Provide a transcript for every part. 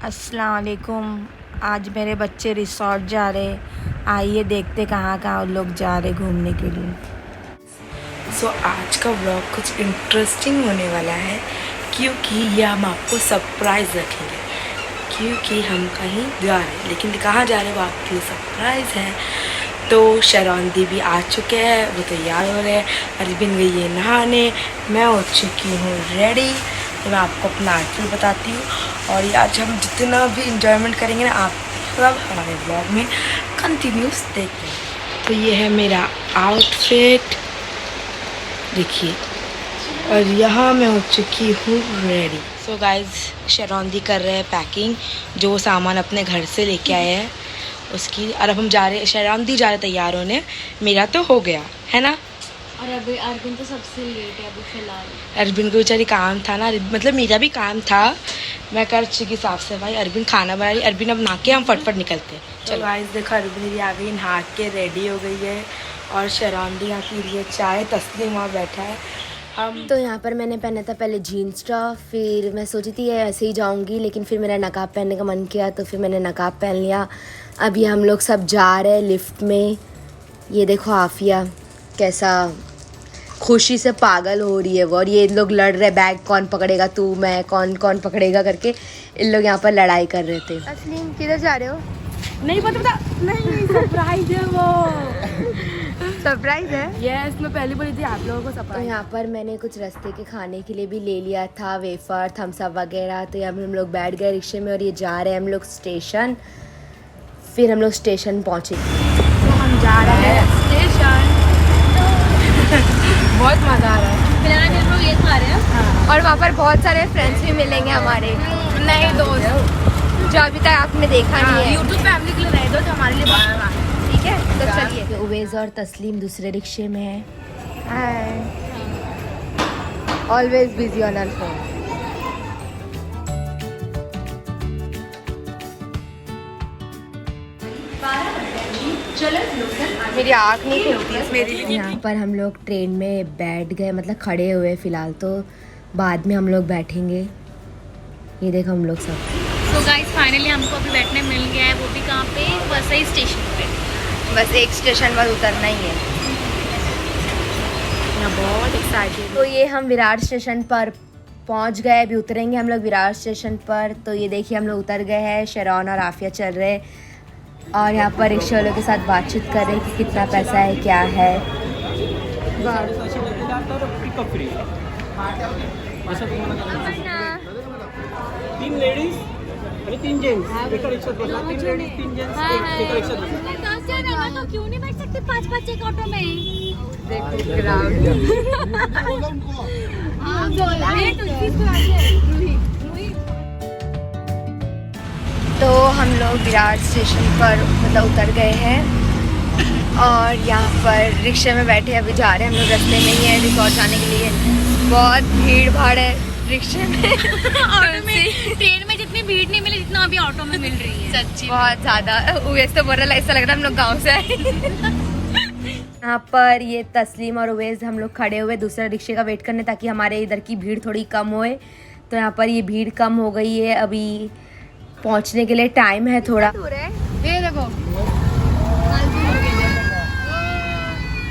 अस्सलाम वालेकुम। आज मेरे बच्चे रिसोर्ट जा रहे, आइए देखते कहाँ कहाँ उन लोग जा रहे घूमने के लिए। आज का व्लॉग कुछ इंटरेस्टिंग होने वाला है क्योंकि ये हम आपको सरप्राइज़ रखेंगे क्योंकि हम कहीं जा रहे हैं, लेकिन कहाँ जा रहे हैं वो आपके लिए सरप्राइज़ है। तो शरान दी भी आ चुके हैं, वो तैयार हो रहे हैं। अरबिन गई है नहाने, मैं हो चुकी हूँ रेडी। तो मैं आपको अपना आउटफिट बताती हूँ और ये आज हम जितना भी इंजॉयमेंट करेंगे ना आप सब हमारे ब्लॉग में कंटिन्यूस देखते हैं। तो ये है मेरा आउटफिट देखिए, और यहाँ मैं हो चुकी हूँ रेडी। सो गाइज शरौंदी कर रहे हैं पैकिंग, जो सामान अपने घर से लेके आए हैं उसकी। और अब हम जा रहे हैं, शरौंदी जा रहे तैयार होने, मेरा तो हो गया है ना। और अभी अरबिन तो सबसे लेट है अभी फ़िलहाल। अरबिन को बेचारी काम था ना, मतलब मेरा भी काम था, मैं कर चुकी साफ सफाई। अरबिन खाना बना रही, अरबिन अब नहा के हम फटफट निकलते हैं। चलो गाइस देखो, अरबिन भी आ गई, नहा के रेडी हो गई है और शरौंदी यहाँ पी रही है चाय, तस्लीम वहाँ बैठा है। हम तो यहाँ पर मैंने पहना था पहले जीन्स टॉप, फिर मैं सोची थी ऐसे ही जाऊँगी, लेकिन फिर मेरा नकाब पहनने का मन किया तो फिर मैंने नकाब पहन लिया। अभी हम लोग सब जा रहे हैं लिफ्ट में। ये देखो आफिया कैसा खुशी से पागल हो रही है वो, और ये लोग लड़ रहे बैग कौन पकड़ेगा, तू मैं कौन कौन पकड़ेगा करके इन लोग यहाँ पर लड़ाई कर रहे थे। तस्लीम किधर जा रहे हो? नहीं पता नहीं, सरप्राइज है वो। सरप्राइज है। यस, मैं पहले बोली थी आप लोगों को तो सरप्राइज। यहाँ पर मैंने कुछ रास्ते के खाने के लिए भी ले लिया था, वेफर थम्स अप वगैरह। तो यहाँ पर हम लोग बैठ गए रिक्शे में और ये जा रहे हैं हम लोग स्टेशन। फिर हम लोग स्टेशन पहुँचे। तो हम जा रहे हैं स्टेशन। बहुत मज़ा आ रहा है। फिलहाल हम लोग ये खा रहे हैं और वहाँ पर बहुत सारे फ्रेंड्स भी मिलेंगे हमारे, नए दोस्त जो अभी तक आपने देखा नहीं है। यूट्यूब फैमिली के लिए रह दो तो हमारे लिए बात, ठीक है, तो चलिए। उवेज और तस्लीम दूसरे रिक्शे में है। Always busy on our phone. मेरी आँख नहीं खुलती। यहाँ पर हम लोग ट्रेन में बैठ गए, मतलब खड़े हुए फ़िलहाल, तो बाद में हम लोग बैठेंगे। ये देखो हम लोग सब। तो गाइस फाइनली हमको अभी बैठने मिल गया है, वो भी कहाँ पे, वसई स्टेशन पे। बस एक स्टेशन पर उतरना ही है। मैं बहुत एक्साइटेड। तो ये हम विरार स्टेशन पर पहुँच गए, अभी उतरेंगे हम लोग विरार स्टेशन पर। तो ये देखिए हम लोग उतर गए हैं, शरौन और आफिया चल रहे हैं और यहाँ पर रिक्शे वालों के साथ बातचीत कर रहे हैं कि कितना पैसा है क्या है। तीन लेडीज आणि तीन जेंट्स एका रिक्षात बसला. तीन लेडीज तीन जेंट्स एका रिक्षात बसला. तो क्यों नहीं बैठ सकते 5-5 एक ऑटो में? तो हम लोग विरार स्टेशन पर मतलब उतर गए हैं और यहाँ पर रिक्शे में बैठे अभी जा रहे हैं। हम लोग रास्ते में ही है रिसोर्ट जाने के लिए। बहुत भीड़ भाड़ है रिक्शे में। ऑटो में, ट्रेन में जितनी भीड़ नहीं मिली जितना अभी ऑटो में मिल रही है। सच्ची बहुत ज़्यादा। उवेश तो बोल रहा ऐसा लग रहा है हम लोग गाँव से आए। यहाँ पर ये तस्लीम और उवेज हम लोग खड़े हुए दूसरे रिक्शे का वेट करने, ताकि हमारे इधर की भीड़ थोड़ी कम होए। तो यहाँ पर ये भीड़ कम हो गई है, अभी पहुँचने के लिए टाइम है थोड़ा। दूर है ये देखो,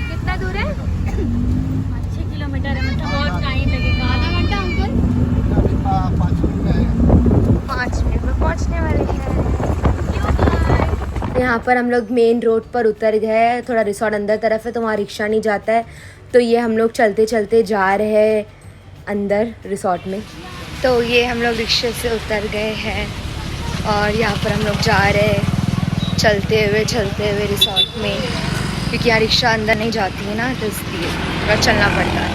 कितना दूर है? 6 किलोमीटर है, मतलब बहुत टाइम लगेगा। आधा घंटा अंकल? 5 मिनट में पहुँचने वाले हैं। यहाँ पर हम लोग मेन रोड पर उतर गए, थोड़ा रिसोर्ट अंदर तरफ है तो वहाँ रिक्शा नहीं जाता है। तो ये हम लोग चलते चलते जा रहे हैं अंदर रिसोर्ट में। तो ये हम लोग रिक्शे से उतर गए हैं और यहाँ पर हम लोग जा रहे हैं चलते हुए रिसोर्ट में, क्योंकि यहाँ रिक्शा अंदर नहीं जाती है ना, तो इसलिए थोड़ा चलना पड़ता है।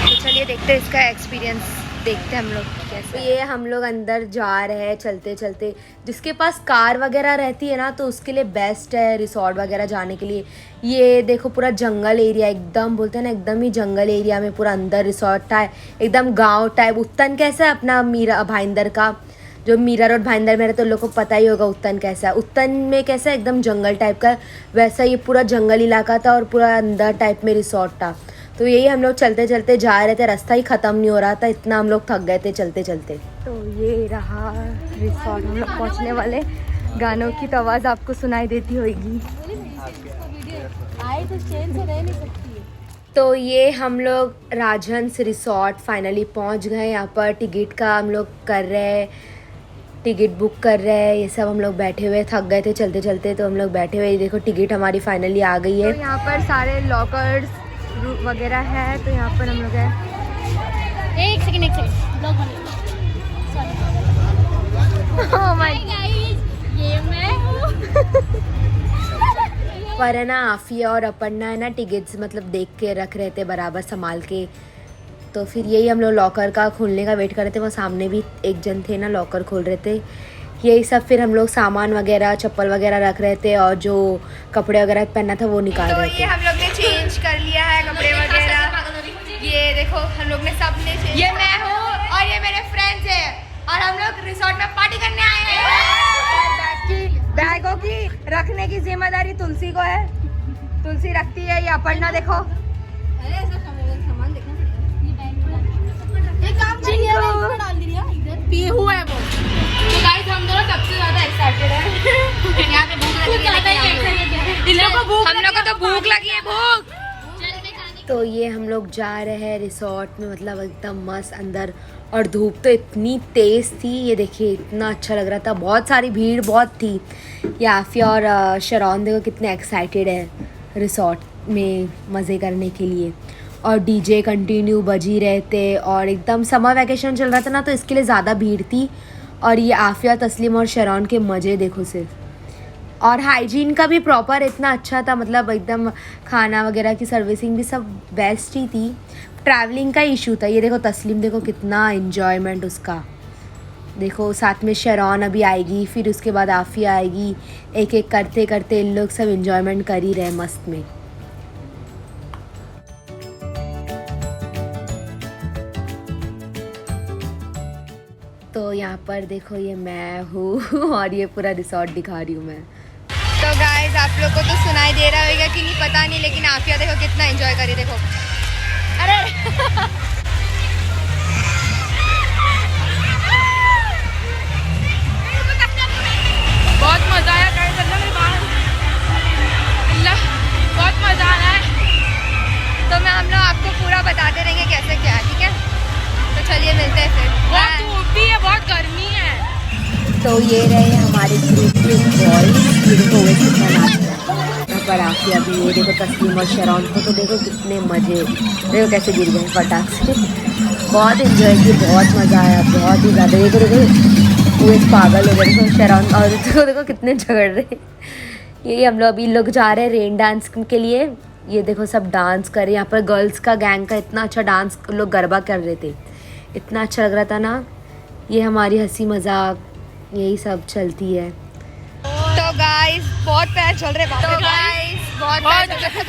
तो चलिए देखते हैं इसका एक्सपीरियंस, देखते हैं हम लोग कैसे। तो ये हम लोग अंदर जा रहे हैं चलते चलते। जिसके पास कार वगैरह रहती है ना तो उसके लिए बेस्ट है रिसोर्ट वगैरह जाने के लिए। ये देखो पूरा जंगल एरिया, एकदम बोलते हैं ना एकदम ही जंगल एरिया में पूरा अंदर रिसोर्ट है, एकदम गांव टाइप। उत्तन कैसा है अपना मीरा भाईंदर का, जो मीरा रोड भाईंदर में रहते तो लोग को पता ही होगा उत्तन कैसा है। उत्तन में कैसा है एकदम जंगल टाइप का, वैसा ये पूरा जंगल इलाका था और पूरा अंदर टाइप में रिसोर्ट था। तो यही हम लोग चलते चलते जा रहे थे, रास्ता ही ख़त्म नहीं हो रहा था, इतना हम लोग थक गए थे चलते चलते। तो ये रहा रिसोर्ट, हम लोग पहुंचने वाले। गानों की तो आवाज़ आपको सुनाई देती होगी। तो ये हम लोग राजहंस रिसोर्ट फाइनली पहुंच गए। यहाँ पर टिकट का हम लोग कर रहे हैं, टिकट बुक कर रहे हैं, ये सब हम लोग बैठे हुए थक गए थे चलते चलते, तो हम लोग बैठे हुए। देखो टिकट हमारी फाइनली आ गई है। तो यहाँ पर सारे लॉकर्स वगैरह है, तो यहाँ पर हम लोग है। एक सेकंड Oh my ये मैं हूँ। पर है ना आफिया और अपर्णा है ना टिकट्स मतलब देख के रख रहे थे बराबर संभाल के। तो फिर यही हम लोग लॉकर का खोलने का वेट कर रहे थे, वो सामने भी एक जन थे ना लॉकर खोल रहे थे। यही सब फिर हम लोग सामान वगैरह चप्पल वगैरह रख रहे थे और जो कपड़े वगैरह पहनना था वो निकाल तो रहे ये थे। हम लोग ने चेंज कर लिया है कपड़े वगैरह। ये देखो हम लोग ने सब ने change- ये मैं हूँ और ये मेरे फ्रेंड्स हैं और हम लोग रिसोर्ट में पार्टी करने आए हैं। बैगों की रखने की जिम्मेदारी तुलसी को है, तुलसी रखती है। ये अपर्णा देखो पीहू है वो। तो गाइस हम दोनों सबसे ज्यादा एक्साइटेड हैं। यहाँ पे भूख लगी है। हम लोग को तो भूख लगी है, भूख। तो ये हम लोग जा रहे हैं रिसोर्ट में, मतलब एकदम मस्त अंदर। और धूप तो इतनी तेज़ थी, ये देखिए इतना अच्छा लग रहा था, बहुत सारी भीड़ बहुत थी। ये आफिया और शरौन देखो कितने एक्साइटेड है रिसोर्ट में मज़े करने के लिए। और डीजे कंटिन्यू बज ही रहे थे और एकदम समर वैकेशन चल रहा था ना, तो इसके लिए ज़्यादा भीड़ थी। और ये आफिया, तस्लीम और शरौन के मज़े देखो सिर्फ। और हाइजीन का भी प्रॉपर इतना अच्छा था, मतलब एकदम खाना वगैरह की सर्विसिंग भी सब बेस्ट ही थी। ट्रैवलिंग का इशू था। ये देखो तस्लीम देखो कितना इन्जॉयमेंट उसका, देखो साथ में शरौन अभी आएगी, फिर उसके बाद आफिया आएगी। एक एक करते करते इन लोग सब इन्जॉयमेंट कर ही रहे मस्त में। तो यहाँ पर देखो ये मैं हूँ और ये पूरा रिसोर्ट दिखा रही हूँ मैं। तो गाइस आप लोग को तो सुनाई दे रहा होगा कि नहीं पता नहीं, लेकिन आफिया देखो कितना एंजॉय करी। देखो अरे बहुत मजा आया। बहुत मजा आ रहा है। तो मैं हम लोग आपको पूरा बताते रहेंगे कैसे क्या है, ठीक है? तो चलिए मिलते हैं फिर। बहुत धूप भी है, बहुत गर्मी है। तो ये रहे हमारे ग्रुप के बॉयज, ये देखो वे कितना नाच रहा है। यहाँ पर आफिया भी, ये देखो तस्लीम और शरौन को तो देखो कितने मज़े, देखो कैसे गिर गए फटाक से। बहुत इन्जॉय की, बहुत मज़ा आया, बहुत ही ज़्यादा। देखो देखो वो पागल हो गए, देखो शरौन और देखो कितने झगड़ रहे। यही हम लोग अभी लोग जा रहे हैं रेन डांस के लिए। ये देखो सब डांस कर रहे हैं। यहाँ पर गर्ल्स का गैंग का इतना अच्छा डांस लोग गरबा कर रहे थे, इतना अच्छा लग रहा था ना। ये हमारी हंसी मजाक यही सब चलती है। तो गाइस बहुत पैर चल रहे हैं। तो गाइस बहुत पैर चल रहे हैं।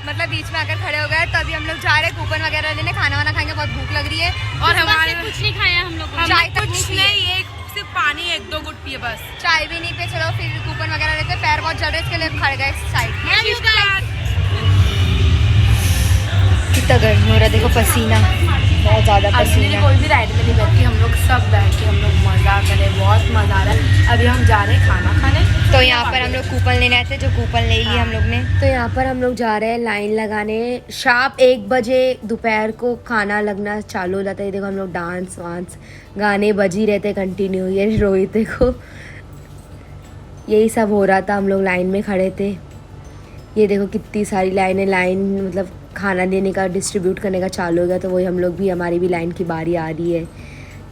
मतलब बीच में आकर खड़े हो गए। तो अभी हम लोग जा रहे हैं कूपन वगैरह लेने, खाना वाना खाएंगे, बहुत भूख लग रही है। और हमारे कुछ नहीं खाया हम लोग। चाय तक कुछ नहीं, एक सिर्फ पानी 1-2 गुट पिए बस। चाय भी नहीं पे। चलो फिर कूपन वगैरह लेते हैं। पैर बहुत चल रहे हैं, इसके लिए खड़ गए साइड। कितना गर्मी हो रहा है, देखो पसीना, बहुत ज़्यादा पसीना। कोई भी राइड में नहीं बैठी, हम लोग सब बैठ के हम लोग मज़ा करें, बहुत मज़ा आ रहा है। अभी हम जा रहे हैं खाना खाने। तो यहाँ पर हम लोग कूपन लेने आए थे, जो कूपन ले लिए हम लोग ने। तो यहाँ पर हम लोग जा रहे हैं लाइन लगाने। शार्प 1 बजे दोपहर को खाना लगना चालू हो जाता है। ये देखो हम लोग डांस वांस गाने बज ही रहते कंटिन्यू। ये रोहित देखो, यही सब हो रहा था, हम लोग लाइन में खड़े थे। ये देखो कितनी सारी लाइन मतलब खाना देने का, डिस्ट्रीब्यूट करने का चालू हो गया। तो वही हम लोग भी, हमारी भी लाइन की बारी आ रही है।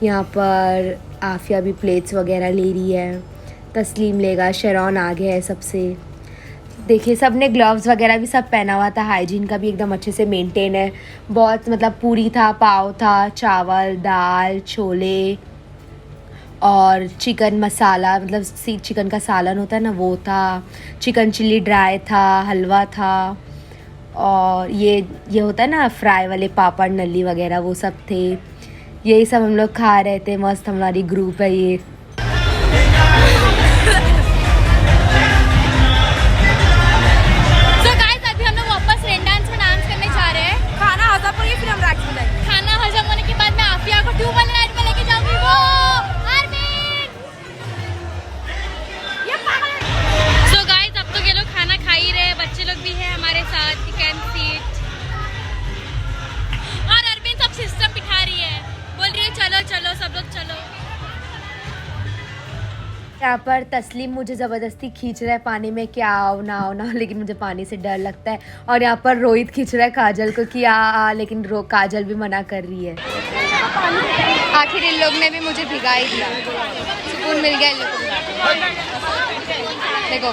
यहाँ पर आफिया भी प्लेट्स वगैरह ले रही है, तस्लीम लेगा, शरौन आ गया है सबसे। देखिए सब ने ग्लव्स वगैरह भी सब पहना हुआ था। हाइजीन का भी एकदम अच्छे से मेंटेन है। बहुत मतलब पूरी था, पाव था, चावल, दाल, छोले और चिकन मसाला, मतलब चिकन का सालन होता है ना, वो था। चिकन चिल्ली ड्राई था, हलवा था, और ये होता है ना फ्राई वाले पापड़, नली वगैरह, वो सब थे। यही सब हम लोग खा रहे थे। मस्त हमारी ग्रुप है ये। So guys, अभी हम लोग वापस रेन डांस में डांस करने जा रहे हैं। साथ, यू कैन सी इट। और अरविंद सब सिस्टम बिठा रही है, बोल रही है चलो चलो सब लोग चलो। यहाँ पर तस्लीम मुझे ज़बरदस्ती खींच रहा है पानी में कि आओ ना आओ ना, लेकिन मुझे पानी से डर लगता है। और यहाँ पर रोहित खींच रहा है काजल को कि आ, लेकिन काजल भी मना कर रही है। आखिर इन लोग ने भी मुझे भिगा ही दिया, सुकून मिल गया इन लोगों को। देखो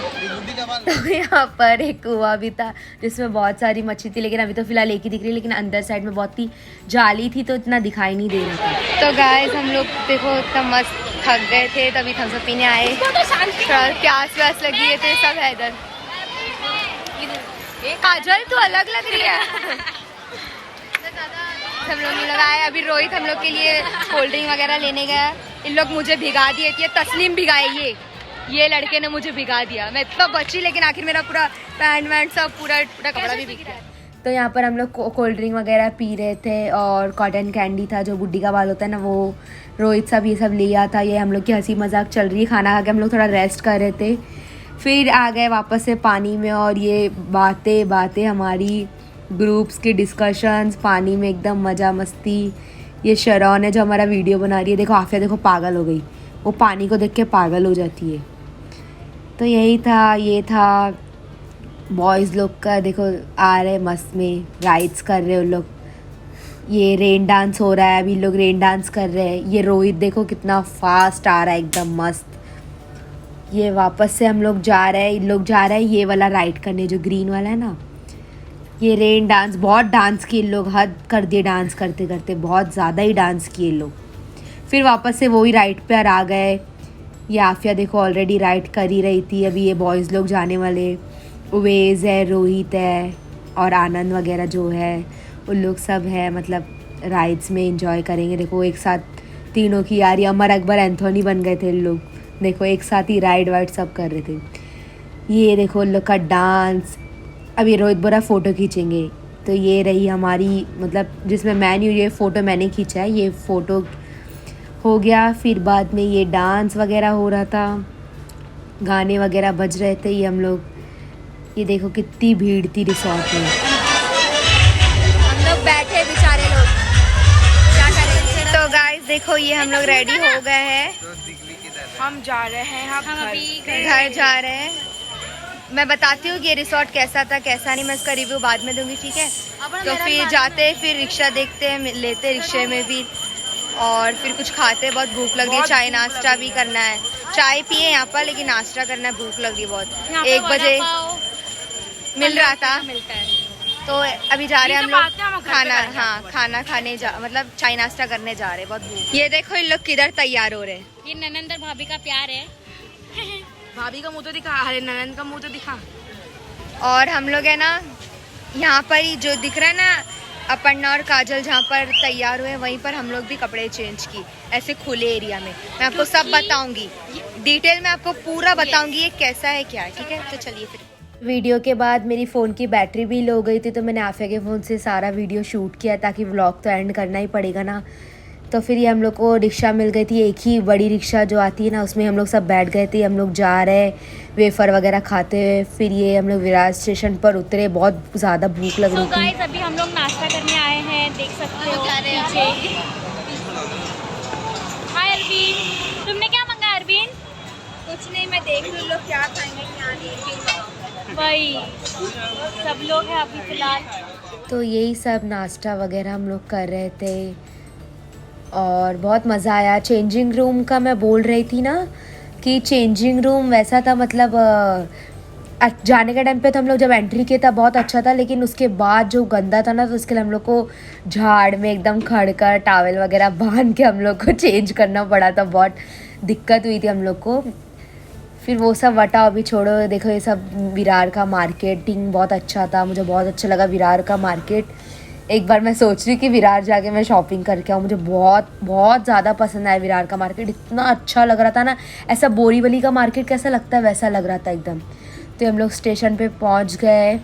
तो यहाँ पर एक कुआं भी था जिसमें बहुत सारी मछली थी, लेकिन अभी तो फिलहाल एक ही दिख रही है, लेकिन अंदर साइड में बहुत ही जाली थी तो इतना दिखाई नहीं दे रहा था। तो गाइस हम लोग देखो इतना मस्त थक गए थे, तभी थम्स अप पीने आए। थोड़ा प्यास व्यास लगी है तो ये सब है इधर। काजल तो अलग लग रही है। हम लोग आए, अभी रोहित हम लोग के लिए कोल्ड ड्रिंक वगैरह लेने गया। इन लोग मुझे भिगा दिए थे, तस्लीम भिगाए, ये लड़के ने मुझे भिगा दिया। मैं इतना बची, लेकिन आखिर मेरा पूरा पैंट वैंट सब पूरा कपड़ा भी भीग गया। तो यहाँ पर हम लोग कोल्ड ड्रिंक वगैरह पी रहे थे और कॉटन कैंडी था जो बुड्ढी का बाल होता है ना, वो रोहित सब ये सब लिया था। ये हम लोग की हंसी मजाक चल रही है। खाना खा के हम लोग थोड़ा रेस्ट कर रहे थे, फिर आ गए वापस से पानी में। और ये बातें हमारी ग्रुप्स की डिस्कशंस पानी में, एकदम मज़ा मस्ती। ये शरौन है जो हमारा वीडियो बना रही है। देखो आफिया देखो पागल हो गई, वो पानी को देख के पागल हो जाती है। तो यही था, ये था बॉयज़ लोग का। देखो आ रहे मस्त में राइड्स कर रहे उन लोग। ये रेन डांस हो रहा है, अभी लोग रेन डांस कर रहे हैं। ये रोहित देखो कितना फास्ट आ रहा है, एकदम मस्त। ये वापस से हम लोग जा रहे हैं, इन लोग जा रहे हैं ये वाला राइड करने जो ग्रीन वाला है ना। ये रेन डांस, बहुत डांस किए लोग, हद कर दिए डांस करते करते, बहुत ज़्यादा ही डांस किए लोग। फिर वापस से वही राइड पर आ गए। ये आफिया देखो ऑलरेडी राइड कर ही रही थी। अभी ये बॉयज़ लोग जाने वाले, उवेज़ है, रोहित है और आनंद वगैरह जो है, उन लोग सब है, मतलब राइड्स में एंजॉय करेंगे। देखो एक साथ तीनों की यारी, अमर अकबर एंथोनी बन गए थे लोग। देखो एक साथ ही राइड वाइड सब कर रहे थे। ये देखो उन लोग का डांस। अब ये रोहित बोरा फ़ोटो खींचेंगे, तो ये रही हमारी, मतलब जिसमें मैं नहीं, ये फ़ोटो मैंने खींचा है, ये फ़ोटो हो गया। फिर बाद में ये डांस वगैरह हो रहा था, गाने वगैरह बज रहे थे। ये हम लोग, ये देखो कितनी भीड़ थी रिसोर्ट में। हम लोग बैठे बेचारे लोग, क्या करें। तो गाइस देखो ये हम लोग रेडी हो गए हैं, हम जा रहे हैं, हम अभी घर जा रहे हैं। मैं बताती हूँ कि ये रिसोर्ट कैसा था कैसा नहीं, मैं इसका रिव्यू बाद में दूंगी, ठीक है। तो फिर जाते हैं, फिर रिक्शा देखते हैं, लेते रिक्शे में भी, और फिर कुछ खाते हैं। बहुत भूख लग रही है, चाय नाश्ता भी करना है। चाय पिए यहाँ पर, लेकिन नाश्ता करना है, भूख लग रही है बहुत। 1 बजे मिल रहा था, तो अभी जा रहे हैं हम लोग खाना, हाँ खाना खाने मतलब चाय नाश्ता करने जा रहे हैं। बहुत भूख। ये देखो इन लोग किधर तैयार हो रहे हैं। ये ननंद और भाभी का प्यार है। भाभी का मुंह तो दिखा, अरे ननंद का मुंह तो दिखा। और हम लोग है ना यहाँ पर ही जो दिख रहा है ना, अपर्णा और काजल जहाँ पर तैयार हुए, वहीं पर हम लोग भी कपड़े चेंज की, ऐसे खुले एरिया में। मैं आपको सब बताऊंगी, डिटेल में आपको पूरा बताऊंगी ये कैसा है क्या है, ठीक है। तो चलिए फिर। वीडियो के बाद मेरी फ़ोन की बैटरी भी लो गई थी, तो मैंने आफिया के फ़ोन से सारा वीडियो शूट किया, ताकि व्लॉग तो एंड करना ही पड़ेगा ना। तो फिर ये हम लोग को रिक्शा मिल गई थी, एक ही बड़ी रिक्शा जो आती है ना, उसमें हम लोग सब बैठ गए थे। हम लोग जा रहे वेफ़र वगैरह खाते हुए। फिर ये हम लोग विरार स्टेशन पर उतरे, बहुत ज़्यादा भूख लग रही थी। गाइस अभी हम लोग नाश्ता करने आए हैं, देख सकते हो पीछे। हाय अरविंद, तुमने क्या मंगाया अरविंद? कुछ नहीं, मैं देख रही हूँ लोग क्या खाएंगे क्या नहीं। वही सब लोग हैं अभी फिलहाल। तो यही सब नाश्ता वगैरह हम लोग कर रहे थे और बहुत मज़ा आया। चेंजिंग रूम का मैं बोल रही थी ना कि चेंजिंग रूम वैसा था, मतलब जाने के टाइम पे तो हम लोग जब एंट्री किया था बहुत अच्छा था, लेकिन उसके बाद जो गंदा था ना, तो उसके लिए हम लोग को झाड़ में एकदम खड़ कर टॉवल वगैरह बांध के हम लोग को चेंज करना पड़ा था। बहुत दिक्कत हुई थी हम लोग को। फिर वो सब वटा अभी छोड़ो। देखो ये सब विरार का मार्केटिंग बहुत अच्छा था, मुझे बहुत अच्छा लगा विरार का मार्केट। एक बार मैं सोच रही कि विरार जाके मैं शॉपिंग करके आऊँ, मुझे बहुत बहुत ज़्यादा पसंद आया विरार का मार्केट। इतना अच्छा लग रहा था ना, ऐसा बोरीवली का मार्केट कैसा लगता है वैसा लग रहा था एकदम। तो हम लोग स्टेशन पे पहुँच गए।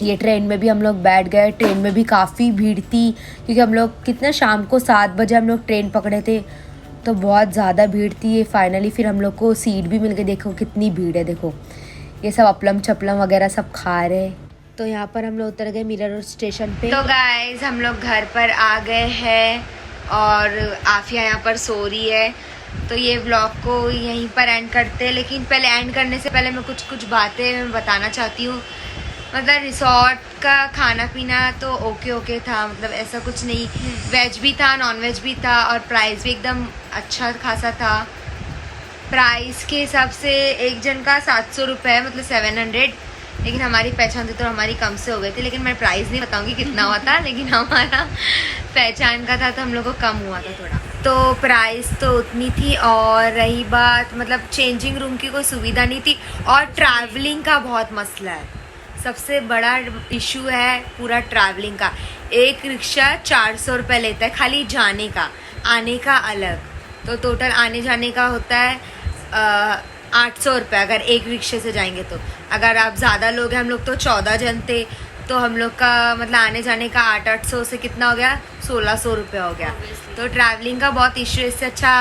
ये ट्रेन में भी हम लोग बैठ गए। ट्रेन में भी काफ़ी भीड़ थी, क्योंकि हम लोग कितना शाम को 7 बजे हम लोग ट्रेन पकड़े थे, तो बहुत ज़्यादा भीड़ थी। ये फाइनली फिर हम लोग को सीट भी मिल गई। देखो कितनी भीड़ है, देखो ये सब अपलम चपलम वगैरह सब खा रहे। तो यहाँ पर हम लोग उतर गए मीरा रोड स्टेशन पे। तो गाइज हम लोग घर पर आ गए हैं और आफिया यहाँ पर सो रही है। तो ये व्लॉग को यहीं पर एंड करते हैं, लेकिन पहले एंड करने से पहले मैं कुछ बातें बताना चाहती हूँ। मतलब रिसोर्ट का खाना पीना तो ओके था, मतलब ऐसा कुछ नहीं, वेज भी था नॉन वेज भी था और प्राइस भी एकदम अच्छा खासा था। प्राइस के हिसाब से एक जन का 700 रुपये, मतलब 700, लेकिन हमारी पहचान थी तो हमारी कम से हो गए थे। लेकिन मैं प्राइस नहीं बताऊंगी कितना हुआ था, लेकिन हमारा पहचान का था तो हम लोग को कम हुआ था थोड़ा। तो प्राइस तो उतनी थी। और रही बात, मतलब चेंजिंग रूम की कोई सुविधा नहीं थी और ट्रैवलिंग का बहुत मसला है। सबसे बड़ा इशू है पूरा ट्रैवलिंग का। एक रिक्शा 400 रुपये लेता है खाली जाने का, आने का अलग। तो टोटल आने जाने का होता है 800 रुपये अगर एक रिक्शे से जाएंगे। तो अगर आप ज़्यादा लोग हैं, हम लोग तो 14 जन थे, तो हम लोग का मतलब आने जाने का 800 से कितना हो गया, 1600 रुपये हो गया। तो ट्रैवलिंग का बहुत इशू। इससे अच्छा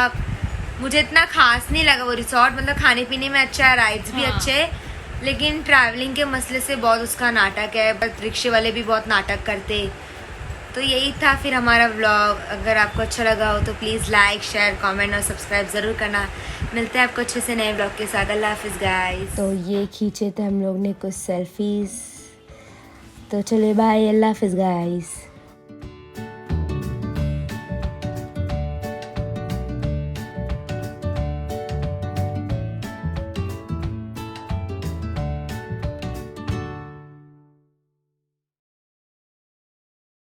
मुझे इतना खास नहीं लगा वो रिसोर्ट। मतलब खाने पीने में अच्छा है, राइड्स भी अच्छे है, लेकिन ट्रैवलिंग के मसले से बहुत उसका नाटक है। बट रिक्शे वाले भी बहुत नाटक करते। तो यही था फिर हमारा व्लॉग। अगर आपको अच्छा लगा हो तो प्लीज़ लाइक शेयर कमेंट और सब्सक्राइब ज़रूर करना। मिलते हैं आपको अच्छे से नए व्लॉग के साथ। अल्लाह हाफिज़ गाइस। तो ये खींचे थे हम लोग ने कुछ सेल्फीज़। तो चले बाय, अल्लाह हाफिज़ गाइस।